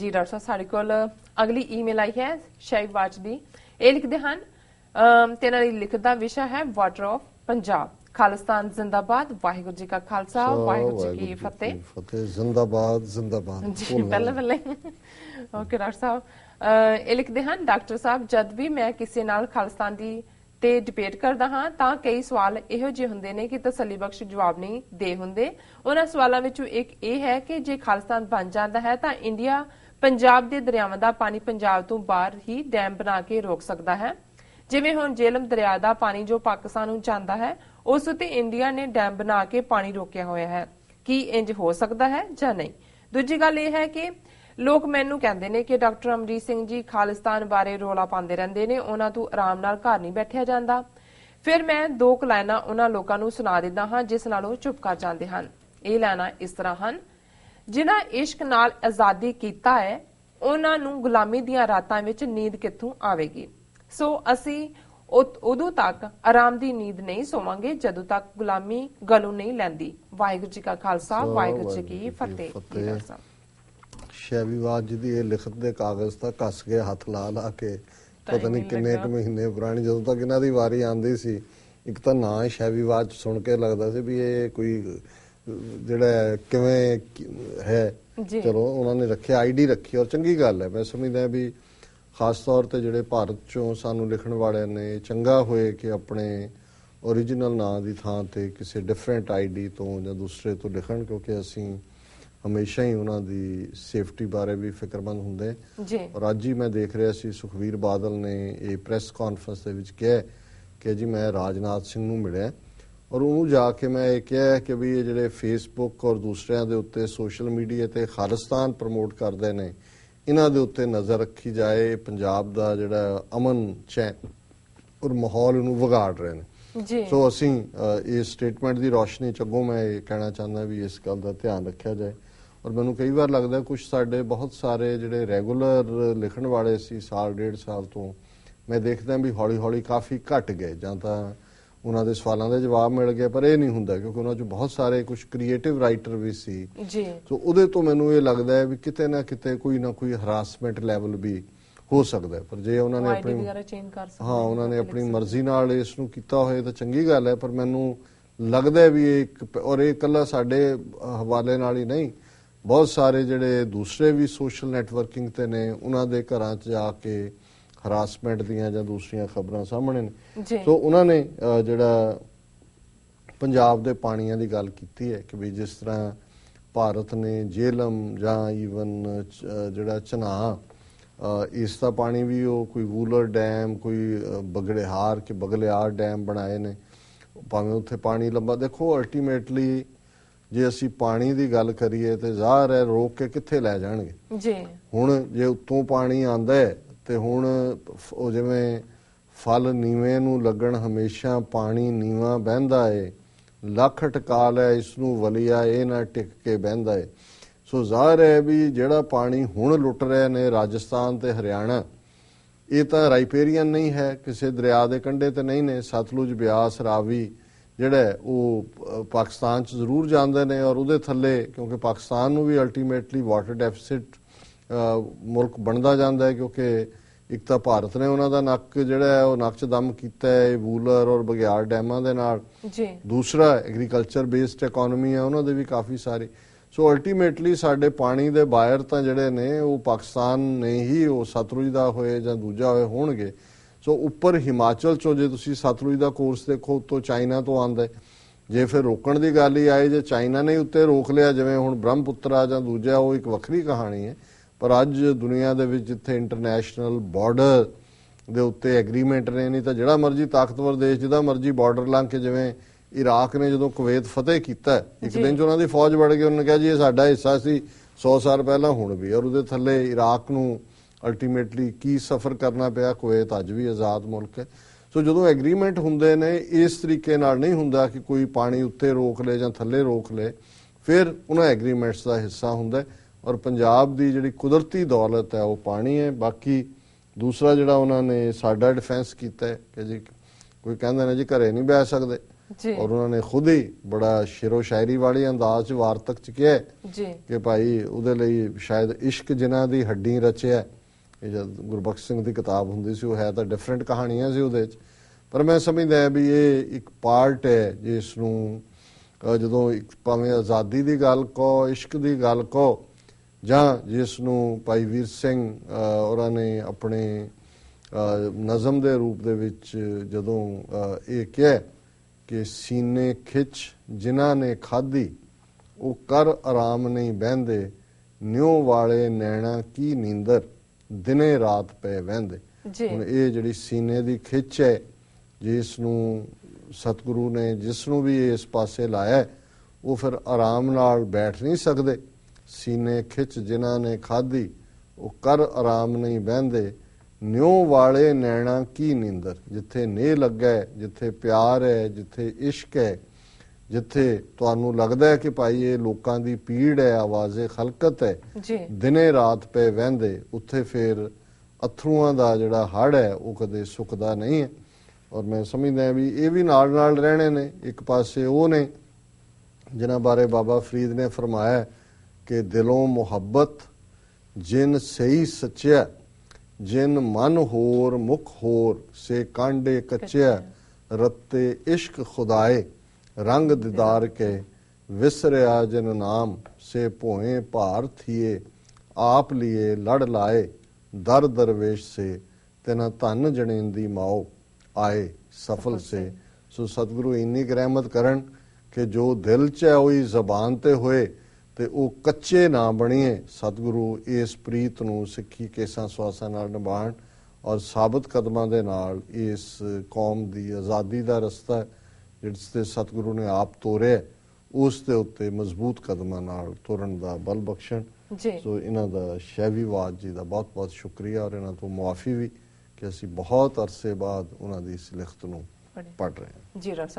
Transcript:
जी doctor साहब साढ़े कोल अगली ईमेल आई है शैवाज दी। ਇਹ ਲਿਖਦੇ ਹਨ ਤੇ ਇਹਨਾਂ ਦੀ ਲਿਖਤ ਦਾ ਵਿਸ਼ਾ ਹੈ ਵਾਟਰ ਆਫ ਪੰਜਾਬ। ਖਾਲਿਸਤਾਨ ਜ਼ਿੰਦਾਬਾਦ। ਵਾਹਿਗੁਰੂ ਜੀ ਕਾ ਖਾਲਸਾ ਵਾਹਿਗੁਰੂ ਜੀ ਕੀ ਫਤਿਹ। ਫਤਿਹ ਜ਼ਿੰਦਾਬਾਦ ਜ਼ਿੰਦਾਬਾਦ ਜੀ ਪਹਿਲੇ ਓਕੇ ਡਾਕਟਰ ਸਾਹਿਬ ਇਹ ਲਿਖਦੇ ਹਨ ਡਾਕਟਰ ਸਾਹਿਬ ਜਦ ਵੀ ਮੈਂ ਕਿਸੇ ਨਾਲ ਖਾਲਿਸਤਾਨ ਦੀ ਤੇ ਡਿਬੇਟ ਕਰਦਾ ਹਾਂ ਤਾਂ ਕਈ ਸਵਾਲ ਇਹੋ ਜਿਹੇ ਹੁੰਦੇ ਨੇ ਕਿ ਤਸੱਲੀ ਬਖਸ਼ ਜਵਾਬ ਨਹੀਂ ਦੇ ਹੁੰਦੇ। ਉਹਨਾਂ ਸਵਾਲਾਂ ਵਿੱਚੋਂ ਇੱਕ ਇਹ ਹੈ ਕਿ ਜੇ ਖਾਲਿਸਤਾਨ ਬਣ ਜਾਂਦਾ ਹੈ ਤਾਂ ਇੰਡੀਆ ਪੰਜਾਬ ਦੇ ਦਰਿਆਵਾਂ ਦਾ ਪਾਣੀ ਪੰਜਾਬ ਤੋਂ ਬਾਹਰ ਹੀ ਡੈਮ ਬਣਾ ਕੇ ਰੋਕ ਸਕਦਾ ਹੈ। ਜਿਵੇਂ ਹੁਣ ਜੇਹਲਮ ਦਰਿਆ ਦਾ ਪਾਣੀ ਜੋ ਪਾਕਿਸਤਾਨ ਨੂੰ ਜਾਂਦਾ ਹੈ ਉਸ ਉੱਤੇ ਇੰਡੀਆ ਨੇ ਡੈਮ ਬਣਾ ਕੇ ਪਾਣੀ ਰੋਕਿਆ ਹੋਇਆ ਹੈ। ਕੀ ਇੰਜ ਹੋ ਸਕਦਾ ਹੈ ਜਾਂ ਨਹੀਂ? ਦੂਜੀ ਗੱਲ ਇਹ ਹੈ ਕਿ ਲੋਕ ਮੈਨੂੰ ਕਹਿੰਦੇ ਨੇ ਕਿ ਡਾਕਟਰ ਅਮਰੀਤ ਸਿੰਘ ਜੀ ਖਾਲਿਸਤਾਨ ਬਾਰੇ ਰੋਲਾ ਪਾਉਂਦੇ ਰਹਿੰਦੇ ਨੇ, ਉਹਨਾਂ ਤੋਂ ਆਰਾਮ ਨਾਲ ਘਰ ਨਹੀਂ ਬੈਠਿਆ ਜਾਂਦਾ। ਫਿਰ ਮੈਂ ਦੋ ਕੁ ਲਾਈਨਾਂ ਉਹਨਾਂ ਲੋਕਾਂ ਨੂੰ ਸੁਣਾ ਦਿੰਦਾ ਹਾਂ ਜਿਸ ਨਾਲ ਉਹ ਚੁੱਪ ਕਰ ਜਾਂਦੇ ਹਨ। ਇਹ ਲਾਈਨਾਂ ਇਸ ਤਰ੍ਹਾਂ ਹਨ, ਜਿਨ੍ਹਾਂ ਇਸ਼ਕ ਨਾਲ ਆਜ਼ਾਦੀ ਕੀਤਾ ਹੈ ਉਹਨਾਂ ਨੂੰ ਗੁਲਾਮੀ ਦੀਆਂ ਰਾਤਾਂ ਵਿੱਚ ਨੀਂਦ ਕਿੱਥੋਂ ਆਵੇਗੀ। ਸੋ ਅਸੀਂ ਉਦੋਂ ਤੱਕ ਆਰਾਮ ਦੀ ਨੀਂਦ ਨਹੀਂ ਸੋਵਾਂਗੇ ਜਦੋਂ ਤੱਕ ਗੁਲਾਮੀ ਗਲੋਂ ਨਹੀਂ ਲੈਂਦੀ। ਵਾਹਿਗੁਰੂ ਜੀ ਕਾ ਖਾਲਸਾ ਵਾਹਿਗੁਰੂ ਜੀ ਕੀ ਫਤਿਹ। ਸ਼ੈਵਾਜ ਜੀ ਦੀ ਇਹ ਲਿਖਤ ਦੇ ਕਾਗਜ਼ ਤਾਂ ਘਸ ਕੇ ਹੱਥ ਲਾ ਲਾ ਕੇ ਪਤਾ ਨਹੀਂ ਕਿੰਨੇ ਕੁ ਮਹੀਨੇ ਪੁਰਾਣੀ ਜਦੋਂ ਤੱਕ ਇਹਨਾਂ ਦੀ ਵਾਰੀ ਆਉਂਦੀ ਸੀ, ਇੱਕ ਤਾਂ ਨਾਂ ਸ਼ੈਵਾਜ ਸੁਣ ਕੇ ਲੱਗਦਾ ਸੀ ਵੀ ਇਹ ਕੋਈ ਜਿਹੜਾ ਕਿਵੇਂ ਹੈ। ਚਲੋ ਉਹਨਾਂ ਨੇ ਰੱਖਿਆ, ਆਈਡੀ ਰੱਖੀ ਔਰ ਚੰਗੀ ਗੱਲ ਹੈ। ਮੈਂ ਸਮਝਦਾ ਵੀ ਖਾਸ ਤੌਰ ਤੇ ਜਿਹੜੇ ਭਾਰਤ ਚੋਂ ਸਾਨੂੰ ਲਿਖਣ ਵਾਲਿਆਂ ਨੇ ਚੰਗਾ ਹੋਏ ਕਿ ਆਪਣੇ ਓਰੀਜਨਲ ਨਾਂ ਦੀ ਥਾਂ ਤੇ ਕਿਸੇ ਡਿਫਰੈਂਟ ਆਈਡੀ ਤੋਂ ਜਾਂ ਦੂਸਰੇ ਤੋਂ ਲਿਖਣ, ਕਿਉਂਕਿ ਅਸੀਂ ਹਮੇਸ਼ਾ ਹੀ ਉਹਨਾਂ ਦੀ ਸੇਫਟੀ ਬਾਰੇ ਵੀ ਫਿਕਰਮੰਦ ਹੁੰਦੇ। ਔਰ ਅੱਜ ਹੀ ਮੈਂ ਦੇਖ ਰਿਹਾ ਸੀ ਸੁਖਬੀਰ ਬਾਦਲ ਨੇ ਇਹ ਪ੍ਰੈਸ ਕਾਨਫਰੰਸ ਦੇ ਵਿੱਚ ਕਿਹਾ ਕਿ ਜੀ ਮੈਂ ਰਾਜਨਾਥ ਸਿੰਘ ਨੂੰ ਮਿਲਿਆ ਔਰ ਉਹਨੂੰ ਜਾ ਕੇ ਮੈਂ ਇਹ ਕਿਹਾ ਕਿ ਵੀ ਇਹ ਜਿਹੜੇ ਫੇਸਬੁੱਕ ਔਰ ਦੂਸਰਿਆਂ ਦੇ ਉੱਤੇ ਸੋਸ਼ਲ ਮੀਡੀਆ ਤੇ ਖਾਲਿਸਤਾਨ ਪ੍ਰਮੋਟ ਕਰਦੇ ਨੇ ਇਹਨਾਂ ਦੇ ਉੱਤੇ ਨਜ਼ਰ ਰੱਖੀ ਜਾਏ। ਪੰਜਾਬ ਦਾ ਜਿਹੜਾ ਅਮਨ ਚੈਨ ਔਰ ਮਾਹੌਲ ਨੂੰ ਵਿਗਾੜ ਰਹੇ ਨੇ। ਸੋ ਅਸੀਂ ਇਸ ਸਟੇਟਮੈਂਟ ਦੀ ਰੋਸ਼ਨੀ ਚ ਅੱਗੋਂ ਮੈਂ ਇਹ ਕਹਿਣਾ ਚਾਹੁੰਦਾ ਵੀ ਇਸ ਗੱਲ ਦਾ ਧਿਆਨ ਰੱਖਿਆ ਜਾਏ। ਔਰ ਮੈਨੂੰ ਕਈ ਵਾਰ ਲੱਗਦਾ ਕੁਝ ਸਾਡੇ ਬਹੁਤ ਸਾਰੇ ਜਿਹੜੇ ਰੈਗੂਲਰ ਲਿਖਣ ਵਾਲੇ ਸੀ ਸਾਲ ਡੇਢ ਸਾਲ ਤੋਂ, ਮੈਂ ਦੇਖਦਾ ਵੀ ਹੌਲੀ ਹੌਲੀ ਕਾਫੀ ਘਟ ਗਏ ਜਾਂ ਤਾਂ ਉਹਨਾਂ ਦੇ ਸਵਾਲਾਂ ਦੇ ਜਵਾਬ ਮਿਲ ਗਏ, ਪਰ ਇਹ ਨਹੀਂ ਹੁੰਦਾ ਕਿਉਂਕਿ ਉਹਨਾਂ 'ਚ ਬਹੁਤ ਸਾਰੇ ਕੁਝ ਕ੍ਰੀਏਟਿਵ ਰਾਈਟਰ ਵੀ ਸੀ। ਸੋ ਉਹਦੇ ਤੋਂ ਮੈਨੂੰ ਇਹ ਲੱਗਦਾ ਹੈ ਵੀ ਕਿਤੇ ਨਾ ਕਿਤੇ ਕੋਈ ਨਾ ਕੋਈ ਹਰਾਸਮੈਂਟ ਲੈਵਲ ਵੀ ਹੋ ਸਕਦਾ। ਪਰ ਜੇ ਉਹਨਾਂ ਨੇ ਉਹਨਾਂ ਨੇ ਆਪਣੀ ਮਰਜ਼ੀ ਨਾਲ ਇਸ ਨੂੰ ਕੀਤਾ ਹੋਏ ਤਾਂ ਚੰਗੀ ਗੱਲ ਹੈ। ਪਰ ਮੈਨੂੰ ਲੱਗਦਾ ਵੀ ਇਹ ਇਕੱਲਾ ਸਾਡੇ ਹਵਾਲੇ ਨਾਲ ਹੀ ਨਹੀਂ, ਬਹੁਤ ਸਾਰੇ ਜਿਹੜੇ ਦੂਸਰੇ ਵੀ ਸੋਸ਼ਲ ਨੈਟਵਰਕਿੰਗ ਤੇ ਨੇ ਉਹਨਾਂ ਦੇ ਘਰਾਂ 'ਚ ਜਾ ਕੇ ਹਰਾਸਮੈਂਟ ਦੀਆਂ ਜਾਂ ਦੂਸਰੀਆਂ ਖਬਰਾਂ ਸਾਹਮਣੇ ਨੇ। ਸੋ ਉਹਨਾਂ ਨੇ ਜਿਹੜਾ ਪੰਜਾਬ ਦੇ ਪਾਣੀਆਂ ਦੀ ਗੱਲ ਕੀਤੀ ਹੈ ਕਿ ਵੀ ਜਿਸ ਤਰ੍ਹਾਂ ਭਾਰਤ ਨੇ ਜੇਹਲਮ ਜਾਂ ਈਵਨ ਜਿਹੜਾ ਚਨਾਹ ਇਸ ਦਾ ਪਾਣੀ ਵੀ ਉਹ ਕੋਈ ਵੂਲਰ ਡੈਮ, ਕੋਈ ਬਗਲਿਆਰ ਡੈਮ ਬਣਾਏ ਨੇ, ਭਾਵੇਂ ਉੱਥੇ ਪਾਣੀ ਲੰਬਾ। ਦੇਖੋ ਅਲਟੀਮੇਟਲੀ ਜੇ ਅਸੀਂ ਪਾਣੀ ਦੀ ਗੱਲ ਕਰੀਏ ਤੇ ਜ਼ਾਹਰ ਹੈ ਰੋਕ ਕੇ ਕਿੱਥੇ ਲੈ ਜਾਣਗੇ। ਹੁਣ ਜੇ ਉੱਤੋਂ ਪਾਣੀ ਆਉਂਦਾ ਹੈ ਤੇ ਹੁਣ ਉਹ ਜਿਵੇਂ ਫਲ ਨੀਵੇਂ ਨੂੰ ਲੱਗਣ, ਹਮੇਸ਼ਾ ਪਾਣੀ ਨੀਵਾਂ ਬਹਿੰਦਾ ਏ, ਲੱਖ ਟਕਾਲ ਹੈ ਇਸ ਨੂੰ ਵਲੀਆ ਇਹ ਨਾ ਟਿਕ ਕੇ ਬਹਿੰਦਾ ਏ। ਸੋ ਜ਼ਾਹਰ ਹੈ ਵੀ ਜਿਹੜਾ ਪਾਣੀ ਹੁਣ ਲੁੱਟ ਰਹੇ ਨੇ ਰਾਜਸਥਾਨ ਤੇ ਹਰਿਆਣਾ, ਇਹ ਤਾਂ ਰਾਈਪੇਰੀਅਨ ਨਹੀਂ ਹੈ, ਕਿਸੇ ਦਰਿਆ ਦੇ ਕੰਢੇ ਤੇ ਨਹੀਂ ਨੇ। ਸਤਲੁਜ, ਬਿਆਸ, ਰਾਵੀ ਜਿਹੜਾ ਉਹ ਪਾਕਿਸਤਾਨ 'ਚ ਜ਼ਰੂਰ ਜਾਂਦੇ ਨੇ ਔਰ ਉਹਦੇ ਥੱਲੇ ਕਿਉਂਕਿ ਪਾਕਿਸਤਾਨ ਨੂੰ ਵੀ ਅਲਟੀਮੇਟਲੀ ਵਾਟਰ ਡੈਫਿਸਿਟ ਮੁਲਕ ਬਣਦਾ ਜਾਂਦਾ ਹੈ ਕਿਉਂਕਿ ਇੱਕ ਤਾਂ ਭਾਰਤ ਨੇ ਉਹਨਾਂ ਦਾ ਨੱਕ ਜਿਹੜਾ ਹੈ ਉਹ ਨੱਕ 'ਚ ਦਮ ਕੀਤਾ ਹੈ ਵੂਲਰ ਔਰ ਬਗਿਆੜ ਡੈਮਾਂ ਦੇ ਨਾਲ। ਦੂਸਰਾ ਐਗਰੀਕਲਚਰ ਬੇਸਡ ਇਕੋਨਮੀ ਹੈ ਉਹਨਾਂ ਦੇ ਵੀ ਕਾਫੀ ਸਾਰੀ। ਸੋ ਅਲਟੀਮੇਟਲੀ ਸਾਡੇ ਪਾਣੀ ਦੇ ਬਾਇਰ ਤਾਂ ਜਿਹੜੇ ਨੇ ਉਹ ਪਾਕਿਸਤਾਨ ਨੇ ਹੀ, ਉਹ ਸਤਲੁਜ ਦਾ ਹੋਏ ਜਾਂ ਦੂਜਾ ਹੋਏ ਹੋਣਗੇ। ਸੋ ਉੱਪਰ ਹਿਮਾਚਲ 'ਚੋਂ ਜੇ ਤੁਸੀਂ ਸਤਲੁਜ ਦਾ ਕੋਰਸ ਦੇਖੋ ਉੱਤੋਂ ਚਾਈਨਾ ਤੋਂ ਆਉਂਦਾ। ਜੇ ਫਿਰ ਰੋਕਣ ਦੀ ਗੱਲ ਹੀ ਆਏ, ਜੇ ਚਾਈਨਾ ਨੇ ਉੱਤੇ ਰੋਕ ਲਿਆ ਜਿਵੇਂ ਹੁਣ ਬ੍ਰਹਮਪੁੱਤਰਾ ਜਾਂ ਦੂਜਾ, ਉਹ ਇੱਕ ਵੱਖਰੀ ਕਹਾਣੀ ਹੈ। ਪਰ ਅੱਜ ਦੁਨੀਆ ਦੇ ਵਿੱਚ ਜਿੱਥੇ ਇੰਟਰਨੈਸ਼ਨਲ ਬਾਰਡਰ ਦੇ ਉੱਤੇ ਐਗਰੀਮੈਂਟ ਨੇ, ਨਹੀਂ ਤਾਂ ਜਿਹੜਾ ਮਰਜ਼ੀ ਤਾਕਤਵਰ ਦੇਸ਼ ਜਿਹਦਾ ਮਰਜ਼ੀ ਬਾਰਡਰ ਲੰਘ ਕੇ, ਜਿਵੇਂ ਇਰਾਕ ਨੇ ਜਦੋਂ ਕੁਵੈਤ ਫਤਿਹ ਕੀਤਾ ਇੱਕ ਦਿਨ 'ਚ ਉਹਨਾਂ ਦੀ ਫੌਜ ਵੜ ਗਈ, ਉਹਨਾਂ ਨੇ ਕਿਹਾ ਜੀ ਇਹ ਸਾਡਾ ਹਿੱਸਾ ਸੀ 100 ਸਾਲ ਪਹਿਲਾਂ, ਹੁਣ ਵੀ। ਔਰ ਉਹਦੇ ਥੱਲੇ ਇਰਾਕ ਨੂੰ ਅਲਟੀਮੇਟਲੀ ਕੀ ਸਫਰ ਕਰਨਾ ਪਿਆ। ਕੁਵੈਤ ਅੱਜ ਵੀ ਆਜ਼ਾਦ ਮੁਲਕ ਹੈ। ਸੋ ਜਦੋਂ ਐਗਰੀਮੈਂਟ ਹੁੰਦੇ ਨੇ ਇਸ ਤਰੀਕੇ ਨਾਲ ਨਹੀਂ ਹੁੰਦਾ ਕਿ ਕੋਈ ਪਾਣੀ ਉੱਤੇ ਰੋਕ ਲੇ ਜਾਂ ਥੱਲੇ ਰੋਕ ਲੇ, ਫਿਰ ਉਹਨਾਂ ਐਗਰੀਮੈਂਟਸ ਦਾ ਹਿੱਸਾ ਹੁੰਦਾ। ਔਰ ਪੰਜਾਬ ਦੀ ਜਿਹੜੀ ਕੁਦਰਤੀ ਦੌਲਤ ਹੈ ਉਹ ਪਾਣੀ ਹੈ। ਬਾਕੀ ਦੂਸਰਾ ਜਿਹੜਾ ਉਹਨਾਂ ਨੇ ਸਾਡਾ ਡਿਫੈਂਸ ਕੀਤਾ ਹੈ ਕਿ ਜੀ ਕੋਈ ਕਹਿੰਦਾ ਨਾ ਜੀ ਘਰੇ ਨਹੀਂ ਬਹਿ ਸਕਦੇ, जी और उन्होंने खुद ही बड़ा शेरो शायरी वाली अंदाज च वार्तक च किया जी कि भाई ਉਹਦੇ ਲਈ ਸ਼ਾਇਦ ਇਸ਼ਕ ਜਿਨ੍ਹਾਂ ਦੀ ਹੱਡੀ ਰਚਿਆ। ਇਹ ਜਦ ਗੁਰਬਖਸ਼ ਸਿੰਘ ਦੀ ਕਿਤਾਬ ਹੁੰਦੀ ਸੀ, ਉਹ ਹੈ ਤਾਂ ਡਿਫਰੈਂਟ ਕਹਾਣੀਆਂ ਸੀ ਉਹਦੇ 'ਚ, ਪਰ ਮੈਂ ਸਮਝਦਾ ਵੀ ਇਹ ਇੱਕ ਪਾਰਟ ਹੈ ਜਿਸ ਨੂੰ ਜਦੋਂ ਭਾਵੇਂ ਆਜ਼ਾਦੀ ਦੀ ਗੱਲ ਕਹੋ, ਇਸ਼ਕ ਦੀ ਗੱਲ ਕਹੋ, ਜਾਂ ਜਿਸ ਨੂੰ ਭਾਈ ਵੀਰ ਸਿੰਘ ਉਹਨਾਂ ਨੇ ਆਪਣੇ ਨਜ਼ਮ ਦੇ ਰੂਪ ਦੇ ਵਿੱਚ ਜਦੋਂ ਇਹ ਕਿਹਾ ਕਿ ਸੀਨੇ ਖਿੱਚ ਜਿਨ੍ਹਾਂ ਨੇ ਖਾਧੀ ਉਹ ਕਰ ਆਰਾਮ ਨਹੀਂ ਬਹਿੰਦੇ, ਨਿਉ ਵਾਲੇ ਨੈਣਾ ਕੀ ਨੀਂਦਰ ਦਿਨੇ ਰਾਤ ਪਏ ਵਹਿੰਦੇ। ਹੁਣ ਇਹ ਜਿਹੜੀ ਸੀਨੇ ਦੀ ਖਿੱਚ ਹੈ, ਜਿਸ ਨੂੰ ਸਤਿਗੁਰੂ ਨੇ ਜਿਸ ਨੂੰ ਵੀ ਇਸ ਪਾਸੇ ਲਾਇਆ, ਉਹ ਫਿਰ ਆਰਾਮ ਨਾਲ ਬੈਠ ਨਹੀਂ ਸਕਦੇ। ਸੀਨੇ ਖਿੱਚ ਜਿਨ੍ਹਾਂ ਨੇ ਖਾਧੀ ਉਹ ਕਰ ਆਰਾਮ ਨਹੀਂ ਬਹਿੰਦੇ, ਨਿਉ ਵਾਲੇ ਨੈਣਾ ਕੀ ਨੀਂਦਰ। ਜਿੱਥੇ ਨੇਹ ਲੱਗਾ, ਜਿੱਥੇ ਪਿਆਰ ਹੈ, ਜਿੱਥੇ ਇਸ਼ਕ ਹੈ, ਜਿੱਥੇ ਤੁਹਾਨੂੰ ਲੱਗਦਾ ਹੈ ਕਿ ਭਾਈ ਇਹ ਲੋਕਾਂ ਦੀ ਪੀੜ ਹੈ, ਆਵਾਜ਼ੇ ਖਲਕਤ ਹੈ, ਦਿਨੇ ਰਾਤ ਪਏ ਵਹਿੰਦੇ, ਉੱਥੇ ਫਿਰ ਅਥਰੂਆਂ ਦਾ ਜਿਹੜਾ ਹੜ ਹੈ ਉਹ ਕਦੇ ਸੁੱਕਦਾ ਨਹੀਂ ਹੈ। ਔਰ ਮੈਂ ਸਮਝਦਾ ਵੀ ਇਹ ਵੀ ਨਾਲ ਨਾਲ ਰਹਿਣੇ ਨੇ। ਇੱਕ ਪਾਸੇ ਉਹ ਨੇ ਜਿਨ੍ਹਾਂ ਬਾਰੇ ਬਾਬਾ ਫਰੀਦ ਨੇ ਫਰਮਾਇਆ ਕਿ ਦਿਲੋਂ ਮੁਹੱਬਤ ਜਿਨ ਸਹੀ ਸੱਚਿਆ, ਜਿਨ ਮਨ ਹੋਰ ਮੁਖ ਹੋਰ ਸੇ ਕਾਂਡੇ ਕੱਚਿਆ, ਰੱਤੇ ਇਸ਼ਕ ਖੁਦਾਏ ਰੰਗ ਦਿਦਾਰ ਕੇ, ਵਿਸਰਿਆ ਜਿਨ ਨਾਮ ਸੇ ਭੋਏ ਭਾਰ ਥੀਏ, ਆਪ ਲੀਏ ਲੜ ਲਾਏ ਦਰ ਦਰਵੇਸ਼ ਸੇ, ਤਿਨਾ ਧਨ ਜਣੇਂਦੀ ਮਾਓ ਆਏ ਸਫਲ ਸੇ। ਸੋ ਸਤਿਗੁਰੂ ਇੰਨੀ ਕੁ ਰਹਿਮਤ ਕਰਨ ਕਿ ਜੋ ਦਿਲ 'ਚ ਹੈ ਉਹੀ ਜ਼ਬਾਨ ਤੇ ਹੋਏ ਤੇ ਉਹ ਕੱਚੇ ਨਾ ਬਣੀਏ। ਸਤਿਗੁਰੂ ਇਸ ਪ੍ਰੀਤ ਨੂੰ ਸਿੱਖੀ ਕੇਸਾਂ ਸਵਾਸਾਂ ਨਾਲ ਨਿਭਾਉਣ ਔਰ ਸਾਬਤ ਕਦਮਾਂ ਦੇ ਨਾਲ ਇਸ ਕੌਮ ਦੀ ਆਜ਼ਾਦੀ ਦਾ ਰਸਤਾ ਜਿਸ ਤੇ ਸਤਿਗੁਰੂ ਨੇ ਆਪ ਤੋਰਿਆ, ਉਸ ਦੇ ਉੱਤੇ ਮਜ਼ਬੂਤ ਕਦਮਾਂ ਨਾਲ ਤੁਰਨ ਦਾ ਬਲ ਬਖਸ਼ਣ। ਸੋ ਇਹਨਾਂ ਦਾ ਸ਼ੈਵੀਵਾਦ ਜੀ ਦਾ ਬਹੁਤ ਬਹੁਤ ਸ਼ੁਕਰੀਆ ਔਰ ਇਹਨਾਂ ਤੋਂ ਮੁਆਫੀ ਵੀ ਕਿ ਅਸੀਂ ਬਹੁਤ ਅਰਸੇ ਬਾਅਦ ਉਹਨਾਂ ਦੀ ਇਸ ਲਿਖਤ ਨੂੰ ਪੜ੍ਹ ਰਹੇ ਹਾਂ। ਜੀ ਡਾਕਟਰ